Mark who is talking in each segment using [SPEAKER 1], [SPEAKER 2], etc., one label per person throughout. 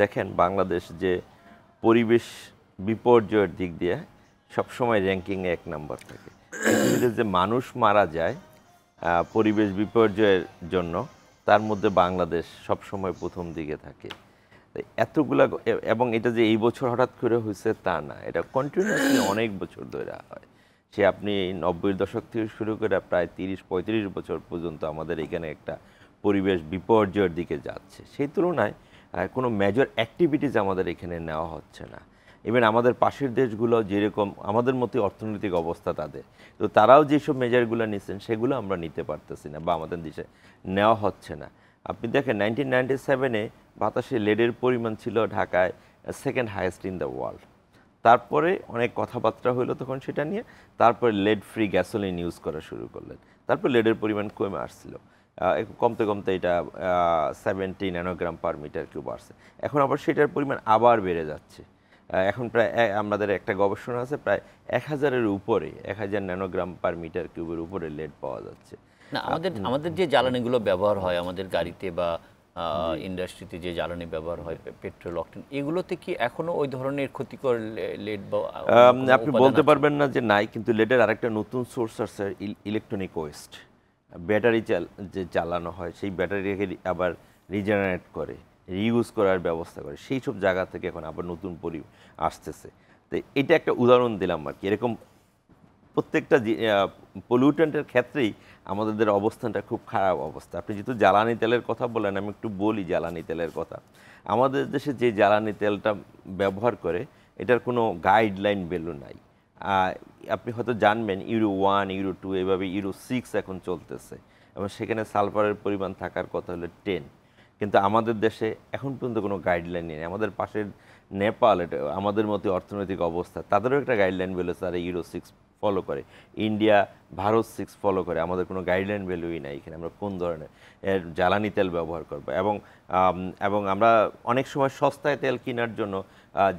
[SPEAKER 1] দেখেন বাংলাদেশ যে পরিবেশ বিপর্যয়ের দিক দিয়ে সবসময় র্যাঙ্কিংয়ে ১ নাম্বার থাকে। পৃথিবীতে যে মানুষ মারা যায় পরিবেশ বিপর্যয়ের জন্য, তার মধ্যে বাংলাদেশ সবসময় প্রথম দিকে থাকে। এতগুলা এবং এটা যে এই বছর হঠাৎ করে হয়েছে তা না, এটা কন্টিনিউয়াসলি অনেক বছর ধরে হয়। সে আপনি ৯০-এর দশক থেকে শুরু করে প্রায় ৩০-৩৫ বছর পর্যন্ত আমাদের এখানে একটা পরিবেশ বিপর্যয়ের দিকে যাচ্ছে। সেই তুলনায় কোনো মেজর অ্যাক্টিভিটিস আমাদের এখানে নেওয়া হচ্ছে না। ইভেন আমাদের পাশের দেশগুলো যেরকম আমাদের মতোই অর্থনৈতিক অবস্থা তাদের, তো তারাও যেসব মেজারগুলো নিচ্ছেন সেগুলো আমরা নিতে পারতেছি না বা আমাদের দেশে নেওয়া হচ্ছে না। আপনি দেখেন 1997-এ বাতাসে লেডের পরিমাণ ছিল ঢাকায় second highest in the world. তারপরে অনেক কথাবার্তা হলো তখন সেটা নিয়ে, তারপরে লেড ফ্রি গ্যাসোলিন ইউজ করা শুরু করলেন, তারপর লেডের পরিমাণ কমে আসছিল, কমতে কমতে এটা 70 ন্যানোগ্রাম পার মিটার কিউব আসছে। এখন আবার সেটার পরিমাণ আবার বেড়ে যাচ্ছে। এখন প্রায় আমাদের একটা গবেষণা আছে প্রায় 1000-এর উপরে, 1000 ন্যানোগ্রাম পার মিটার কিউবের উপরে লেড পাওয়া যাচ্ছে।
[SPEAKER 2] না, আমাদের যে জ্বালানিগুলো ব্যবহার হয় আমাদের গাড়িতে বা ইন্ডাস্ট্রিতে যে জ্বালানি ব্যবহার হয় পেট্রোল, অকটেন, এগুলোতে কি এখনো ওই ধরনের ক্ষতিকর লেড বা
[SPEAKER 1] আপনি বলতে পারবেন না যে নাই, কিন্তু লেডের আরেকটা নতুন সোর্স আছে ইলেকট্রনিক ওয়েস্ট। ব্যাটারি যে চালানো হয় সেই ব্যাটারিকে আবার রিজেনারেট করে রিইউজ করার ব্যবস্থা করে, সেই সব জায়গা থেকে এখন আবার নতুন আসতেছে। তো এটা একটা উদাহরণ দিলাম আর কি। এরকম প্রত্যেকটা পলিউটেন্টের ক্ষেত্রেই আমাদের অবস্থানটা খুব খারাপ অবস্থা। আপনি যেহেতু জ্বালানি তেলের কথা বলেন, আমি একটু বলি জ্বালানি তেলের কথা। আমাদের দেশে যে জ্বালানি তেলটা ব্যবহার করে এটার কোনো গাইডলাইন ভ্যালু নাই। আপনি হয়তো জানবেন ইউরো 1, ইউরো 2, এভাবে ইউরো 6 এখন চলতেছে এবং সেখানে সালফারের পরিমাণ থাকার কথা হলো 10। কিন্তু আমাদের দেশে এখন পর্যন্ত কোনো গাইডলাইন নেই। আমাদের পাশের নেপাল, এটা আমাদের মতো অর্থনৈতিক অবস্থা, তাদেরও একটা গাইডলাইন ভ্যালু তারা ইউরো 6 ফলো করে। ইন্ডিয়া, ভারত 6 ফলো করে। আমাদের কোনো গাইডলাইন ভ্যালুই নাই এখানে আমরা কোন ধরনের জ্বালানি তেল ব্যবহার করব। এবং আমরা অনেক সময় সস্তায় তেল কেনার জন্য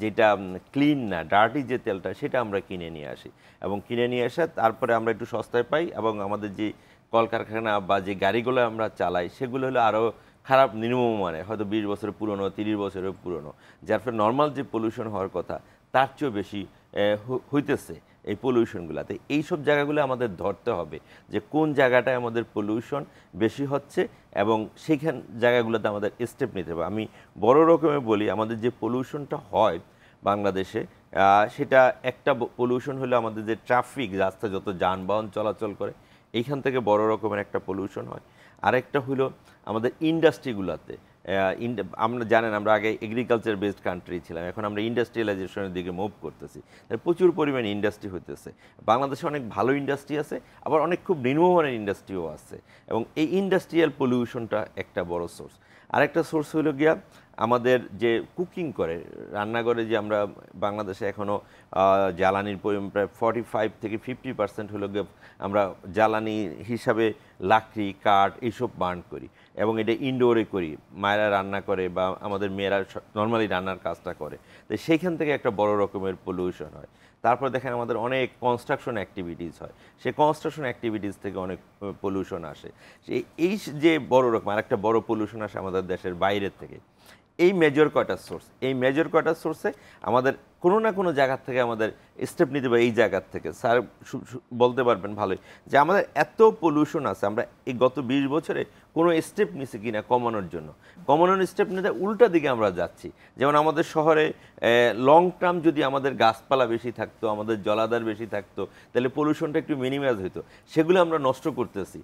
[SPEAKER 1] যেটা ক্লিন না, ডার্টি যে তেলটা, সেটা আমরা কিনে নিয়ে আসি এবং কিনে নিয়ে এসে তারপরে আমরা একটু সস্তায় পাই এবং আমাদের যে কলকারখানা বা যে গাড়িগুলো আমরা চালাই সেগুলো হলো আরও খারাপ, নিম্নমানের, হয়তো 20 বছরের পুরনো, 30 বছরের পুরনো, যার ফলে নর্মাল যে পলিউশন হওয়ার কথা তার চেয়েও বেশি হইতেছে এই পলিউশনগুলোতে। এইসব জায়গাগুলো আমাদের ধরতে হবে যে কোন জায়গাটায় আমাদের পলিউশন বেশি হচ্ছে এবং সেইখান জায়গাগুলোতে আমাদের স্টেপ নিতে হবে। আমি বড় রকমের বলি, আমাদের যে পলিউশনটা হয় বাংলাদেশে, সেটা একটা পলিউশন হলো আমাদের যে ট্রাফিক, রাস্তায় যত যানবাহন চলাচল করে এইখান থেকে বড় রকমের একটা পলিউশন হয়। আরেকটা হলো আমাদের ইন্ডাস্ট্রিগুলোতে, আমরা জানেন আমরা আগে এগ্রিকালচার বেসড কান্ট্রি ছিলাম, এখন আমরা ইন্ডাস্ট্রিয়ালাইজেশনের দিকে মুভ করতেছি। প্রচুর পরিমাণে ইন্ডাস্ট্রি হইতেছে। বাংলাদেশে অনেক ভালো ইন্ডাস্ট্রি আছে, আবার অনেক খুব নিম্নমানের ইন্ডাস্ট্রিও আছে এবং এই ইন্ডাস্ট্রিয়াল পলিউশনটা একটা বড় সোর্স। আরেকটা সোর্স হলো গিয়া আমাদের যে কুকিং করে, রান্নাঘরে যে আমরা বাংলাদেশে এখনও জ্বালানির পরিমাণ প্রায় 45 থেকে 50% হলো গিয়ে আমরা জ্বালানি হিসাবে লাকড়ি, কাঠ এইসব বার্ন করি এবং এটা ইনডোরে করি। মায়েরা রান্না করে বা আমাদের মেয়েরা নর্মালি রান্নার কাজটা করে, তো সেইখান থেকে একটা বড় রকমের পলিউশন হয়। তারপর দেখেন আমাদের অনেক কনস্ট্রাকশন অ্যাক্টিভিটিস হয়, সেই কনস্ট্রাকশন অ্যাক্টিভিটিস থেকে অনেক পলিউশন আসে। এই যে বড় রকম আরেকটা বড় পলিউশন আসে আমাদের দেশের বাইরের থেকে। এই মেজর কয়টা সোর্স, এই মেজর কয়টা সোর্সে আমাদের কোনো না কোনো জায়গার থেকে আমাদের স্টেপ নিতে হবে। এই জায়গার থেকে স্যার বলতে পারবেন ভালোই যে আমাদের এত পলিউশন আছে, আমরা এই গত 20 বছরে কোনো স্টেপ নিছি কিনা কমানোর জন্য। কমানোর স্টেপ নিতে উল্টা দিকে আমরা যাচ্ছি। যেমন আমাদের শহরে লং টার্ম যদি আমাদের গাছপালা বেশি থাকতো, আমাদের জলাধার বেশি থাকতো, তাহলে পলিউশনটা একটু মিনিমাইজ হতো। সেগুলো আমরা নষ্ট করতেছি।